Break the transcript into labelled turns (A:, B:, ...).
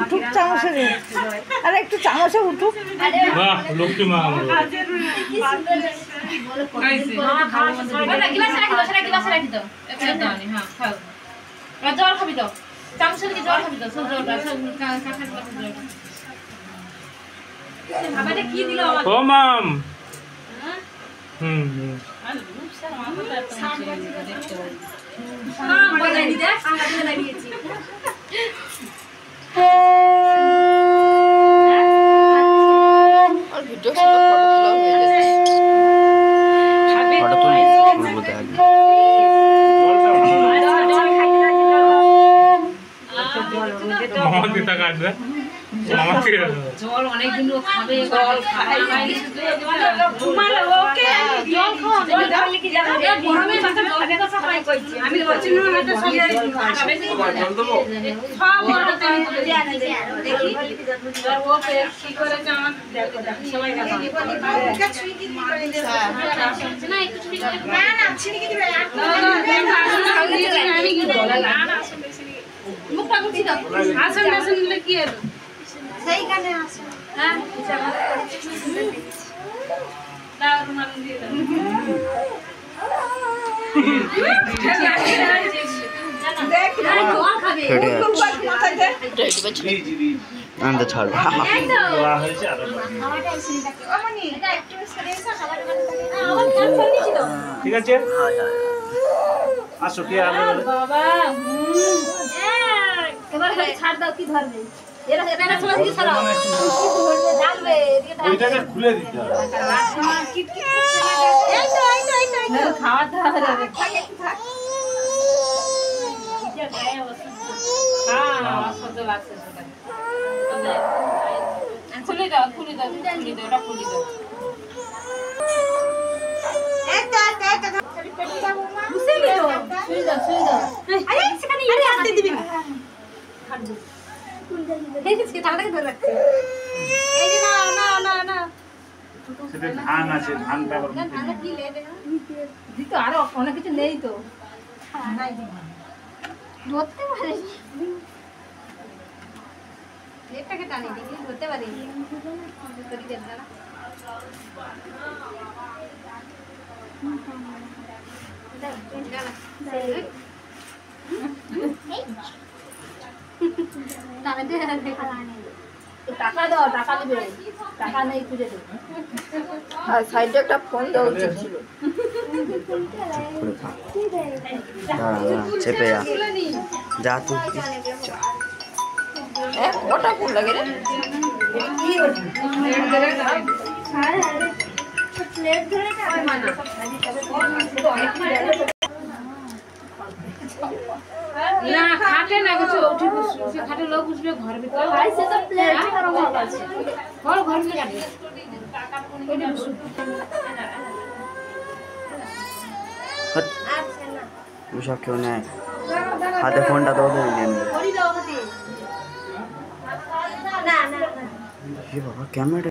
A: উঠুক চামচে, আরে একটু চামচে উঠুক।
B: লক্ষ্মী মা
C: জল খাবি তো, চামচে জল খাবি তো, জলটা কি দিল
B: ও মাম।
C: জল অনেকদিন খাবে, মুখটা গুছি দাও। আসন আসন নিলে কি হলো? সেইখানে আসন। হ্যাঁ দাও রুমাল দিয়ে দাও। দেখ জল খাবে।
D: আন্দা ছাড়।
B: হয়েছে আর
C: খাওয়াটা এসে দেখো। অমনি এটা একটু সরে এসে খাবার মানে আমার কান ফেলেছি তো।
B: ঠিক আছে আসো কি আলো
C: বাবা এবার ছাড় দাও, কি ধরবে? এরা এটা সময় কি ছাড়াও ডালবে এদিকে
B: ওইটাকে খুলে দিতে হবে।
C: কিটকিট এই তো খাওয়া দাওয়া হবে। থাক একটু থাক। এটা গায়ে অসুস্থ। হ্যাঁ অসুস্থ লাগছে সবাই। খুলে দাও ওটা খুলে দাও। শুই দাও। আরে সেখানে হাত দিয়ে দিবি না। হাত দে। এই যে তাড়াতাড়ি ধরে রাখছে। এই যে না।
B: সেটা ধান আছে, ধানটা আবার
C: ধানটা কি লেবে না? দিতো আরো অনেক কিছু নেই তো। নাই দি। ধরতে পারে। এটাকে টানি দিবি, ধরতে পারে। করি দেব না। টাকা দাও, টাকা দিবে, টাকা নেই খুঁজে দেবে।
A: আর সাইডে একটা ফোন দেওয়া উচিত ছিল।
D: চেপে যা তুই
A: কটা ফোন লাগে রে?
C: না খাটে না কিছু উঠে বসে খাটে লোক বসবে ঘর ভিতরে ভাই সে তো প্লেট আর আমার কাছে ঘর ভিতরে কাটে ওইটা বসে
D: সব কেউ নেয় হাতে ফোনটা তো নিয়ে নেবে।
C: করি দাও হাতে না
D: বাবা ক্যামেরা